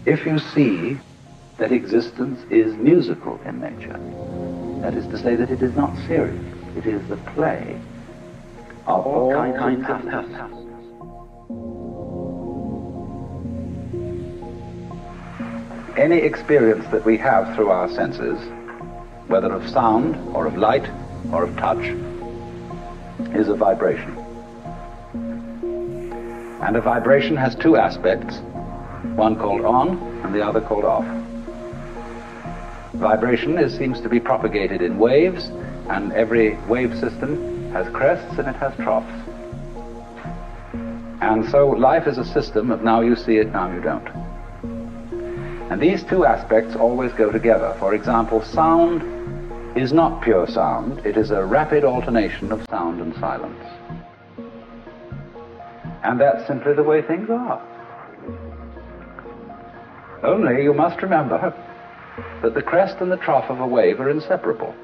if you see that existence is musical in nature, that is to say that it is not serious, it is the play of all kinds of patterns. Any experience that we have through our senses, whether of sound or of light or of touch, is a vibration. And a vibration has two aspects, one called on and the other called off. Vibration seems to be propagated in waves, and every wave system has crests and it has troughs. And so life is a system of now you see it, now you don't. And these two aspects always go together. For example, sound is not pure sound, it is a rapid alternation of sound and silence. And that's simply the way things are. Only you must remember that the crest and the trough of a wave are inseparable.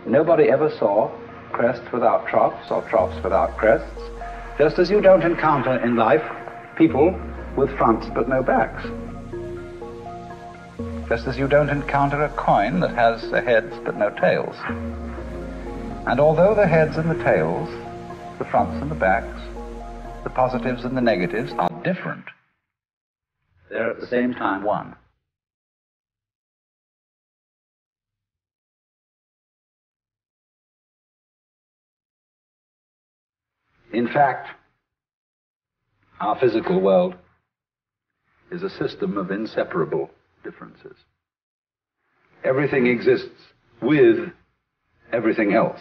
Nobody ever saw crests without troughs or troughs without crests, just as you don't encounter in life people with fronts but no backs. Just as you don't encounter a coin that has heads but no tails. And although the heads and the tails, the fronts and the backs, the positives and the negatives are different, they're at the same time one. In fact, our physical world is a system of inseparable differences. Everything exists with everything else.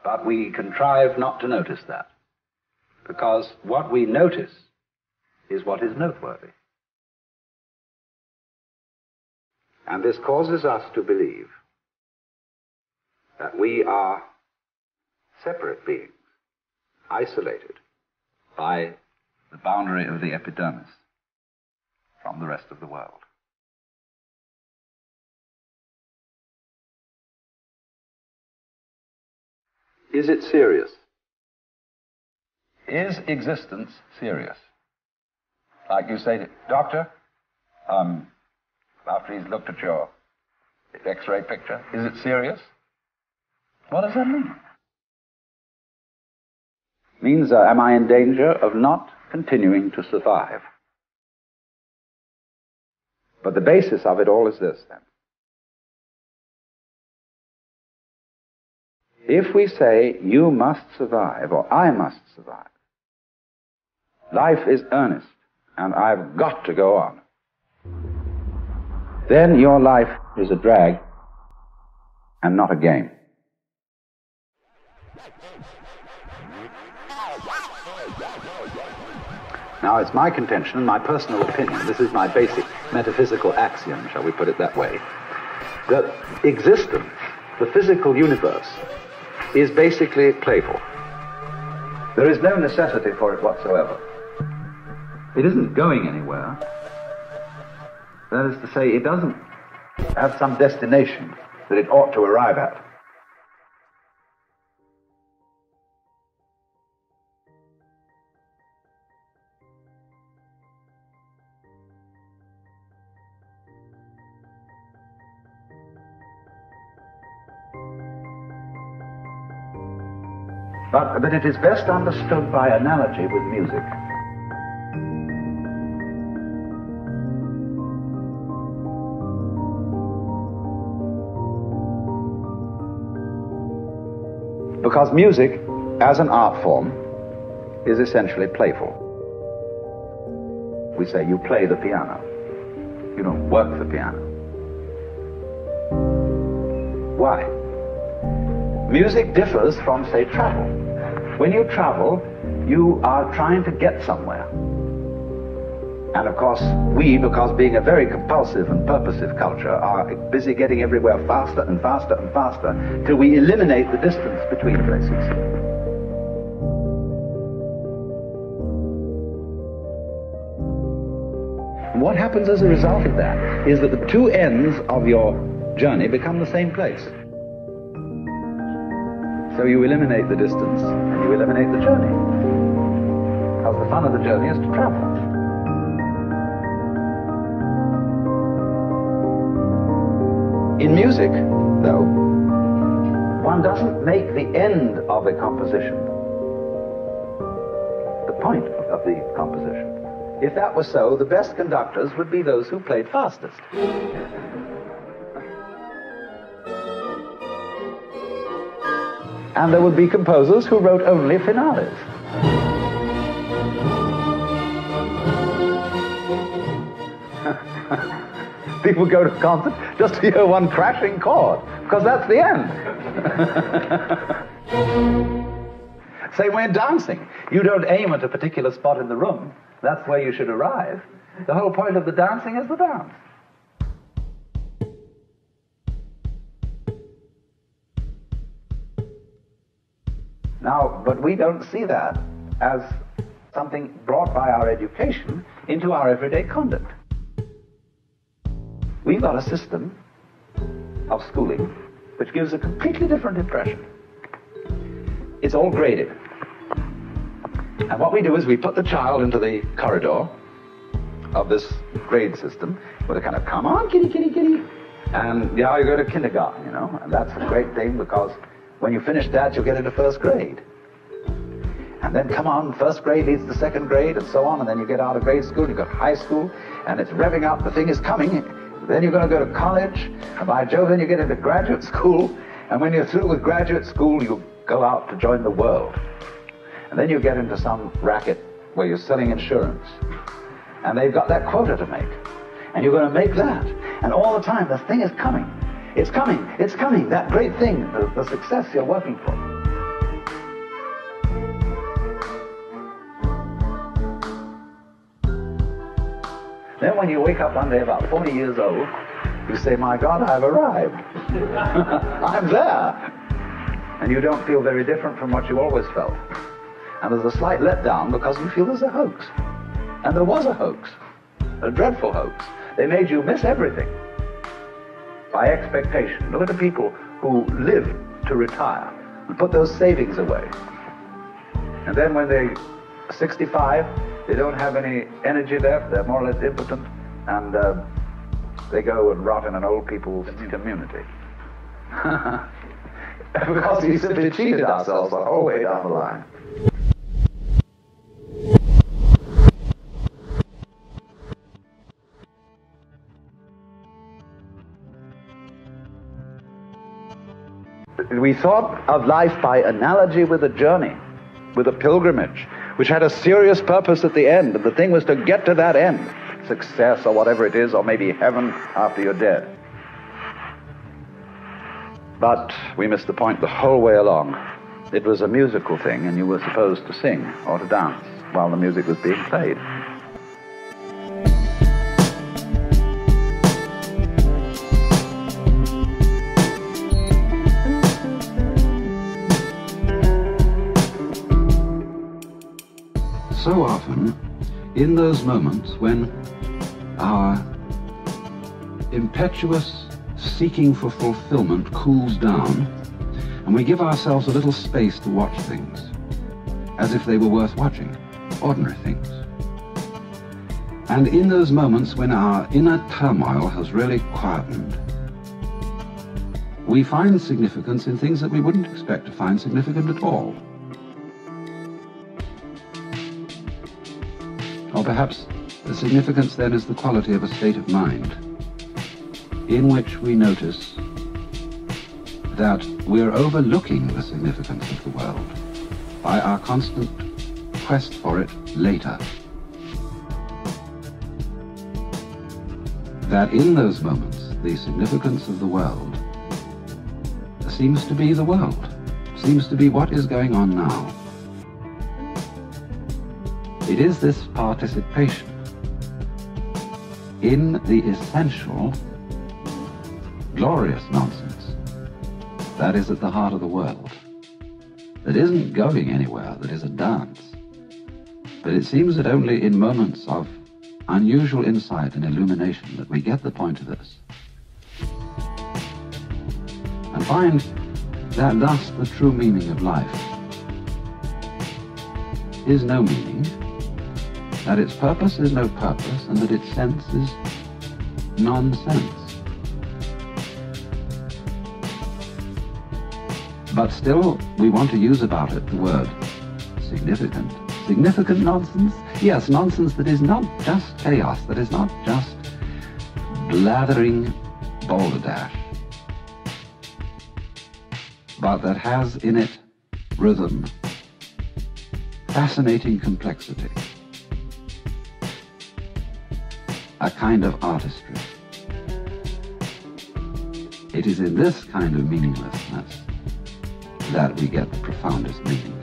But we contrive not to notice that, because what we notice is what is noteworthy. And this causes us to believe that we are separate beings, isolated by the boundary of the epidermis from the rest of the world. Is it serious? Is existence serious? Like you say, doctor, after he's looked at your X-ray picture, is it serious? What does that mean? It means, am I in danger of not continuing to survive? But the basis of it all is this, then. If we say, you must survive, or I must survive, life is earnest, and I've got to go on, then your life is a drag and not a game. Now, it's my contention and my personal opinion, this is my basic metaphysical axiom, shall we put it that way, that existence, the physical universe, is basically playful. There is no necessity for it whatsoever. It isn't going anywhere. That is to say, it doesn't have some destination that it ought to arrive at. But it is best understood by analogy with music. Because music, as an art form, is essentially playful. We say you play the piano. You don't work the piano. Why? Music differs from, say, travel. When you travel, you are trying to get somewhere. And of course, we, because being a very compulsive and purposive culture, are busy getting everywhere faster and faster and faster till we eliminate the distance between places. And what happens as a result of that is that the two ends of your journey become the same place. So you eliminate the distance and you eliminate the journey. because the fun of the journey is to travel. In music, though, one doesn't make the end of a composition the point of the composition. If that was so, the best conductors would be those who played fastest. And there would be composers who wrote only finales. People go to a concert just to hear one crashing chord, because that's the end. Same way in dancing. You don't aim at a particular spot in the room. That's where you should arrive. The whole point of the dancing is the dance. Now, but we don't see that as something brought by our education into our everyday conduct. We've got a system of schooling which gives a completely different impression. It's all graded. And what we do is we put the child into the corridor of this grade system with a kind of, come on, kitty, kitty, kitty. And now you go to kindergarten, you know, and that's a great thing because when you finish that, you'll get into first grade. And then, come on, first grade leads to second grade, and so on, and then you get out of grade school, you go to high school, and it's revving up, the thing is coming. Then you're going to go to college, and by Jove, then you get into graduate school, and when you're through with graduate school, you go out to join the world. And then you get into some racket where you're selling insurance, and they've got that quota to make, and you're going to make that. And all the time, the thing is coming. It's coming, it's coming, that great thing, the success you're working for. Then when you wake up one day about 40 years old, you say, my God, I've arrived. I'm there. And you don't feel very different from what you always felt. And there's a slight letdown because you feel there's a hoax. And there was a hoax, a dreadful hoax. They made you miss everything by expectation. Look at the people who live to retire and put those savings away. And then when they're 65, they don't have any energy left, they're more or less impotent, and they go and rot in an old people's community. Because we simply cheated ourselves the whole way down the line. We thought of life by analogy with a journey, with a pilgrimage, which had a serious purpose at the end, and the thing was to get to that end, success or whatever it is, or maybe heaven after you're dead. But we missed the point the whole way along. It was a musical thing, and you were supposed to sing or to dance while the music was being played. So often, in those moments when our impetuous seeking for fulfillment cools down, and we give ourselves a little space to watch things, as if they were worth watching, ordinary things. And in those moments when our inner turmoil has really quietened, we find significance in things that we wouldn't expect to find significant at all. Or perhaps the significance then is the quality of a state of mind in which we notice that we're overlooking the significance of the world by our constant quest for it later. That in those moments, the significance of the world seems to be the world, seems to be what is going on now. It is this participation in the essential, glorious nonsense that is at the heart of the world, that isn't going anywhere, that is a dance. But it seems that only in moments of unusual insight and illumination that we get the point of this, and find that thus the true meaning of life is no meaning, that its purpose is no purpose, and that its sense is nonsense. But still, we want to use about it the word significant. Significant nonsense? Yes, nonsense that is not just chaos, that is not just blathering balderdash, but that has in it rhythm, fascinating complexity, a kind of artistry. It is in this kind of meaninglessness that we get the profoundest meaning.